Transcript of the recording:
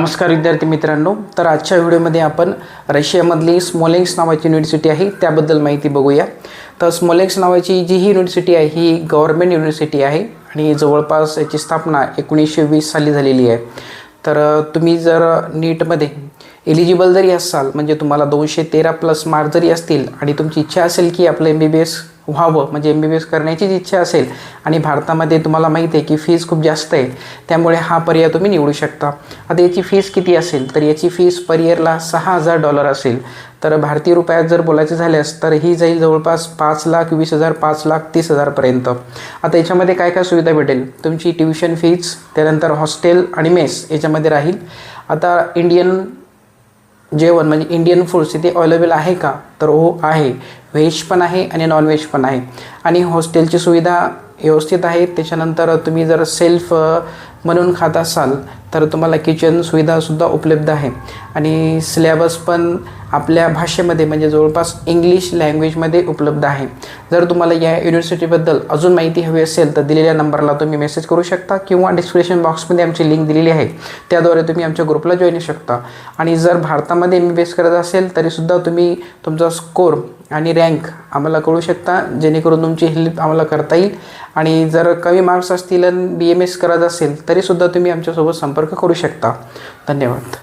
नमस्कार विद्यार्थी मित्रांनो, तर आजच्या व्हिडिओमध्ये आपण रशियामधली स्मोलेन्स्क नावाची युनिव्हर्सिटी आहे त्याबद्दल माहिती बघूया। तर स्मोलेन्स्क नावाची जी ही युनिव्हर्सिटी आहे ही गव्हर्नमेंट युनिव्हर्सिटी आहे आणि जवळपास याची स्थापना 1920 साली झालेली आहे। तर तुम्ही जर नीटमध्ये एलिजिबल जरी असाल म्हणजे तुम्हाला 213+ मार्क जरी असतील आणि तुमची इच्छा असेल की आपलं MBBS व्हावं म्हणजे MBBS करण्याची इच्छा असेल आणि भारतामध्ये तुम्हाला माहिती आहे की फीस खूप जास्त आहे, त्यामुळे हा पर्याय तुम्ही निवडू शकता। आता याची फीस किती असेल तर याची फीस पर इयरला $6000 असेल। तर भारतीय रुपयात जर बोलायचं झाल्यास तर ही जाईल जवळपास 5,20,000 5,30,000 पर्यंत। आता याच्यामध्ये काय काय सुविधा भेटेल, तुमची ट्युशन फीज, त्यानंतर हॉस्टेल आणि मेस याच्यामध्ये राहील। आता इंडियन जेवण म्हणजे इंडियन फूड्स इथे अवेलेबल आहे का, तर हो आहे, व्हेज पण आहे आणि नॉन व्हेज पण आहे आणि हॉस्टेलची सुविधा व्यवस्थित आहे। त्याच्यानंतर तुम्ही जर सेल्फ म्हणून खात असाल तर तुम्हाला किचन सुविधासुद्धा उपलब्ध आहे आणि सिलेबस पण आपल्या भाषेमध्ये म्हणजे जवळपास इंग्लिश लँग्वेजमध्ये उपलब्ध आहे। जर तुम्हाला या युनिव्हर्सिटीबद्दल अजून माहिती हवी असेल तर दिलेल्या नंबरला तुम्ही मेसेज करू शकता किंवा डिस्क्रिप्शन बॉक्समध्ये आमची लिंक दिलेली आहे, त्याद्वारे तुम्ही आमच्या ग्रुपला जॉईन होऊ शकता। आणि जर भारतामध्ये MBBS करत असेल तरीसुद्धा तुम्ही तुमचा स्कोर आणि रँक आम्हाला कळू शकता, जेणेकरून तुमची हेल्प आम्हाला करता येईल। आणि जर कमी मार्क्स असतील आणि BMS करत असेल तरीसुद्धा तुम्ही आमच्यासोबत संपर्क करू शकता। धन्यवाद।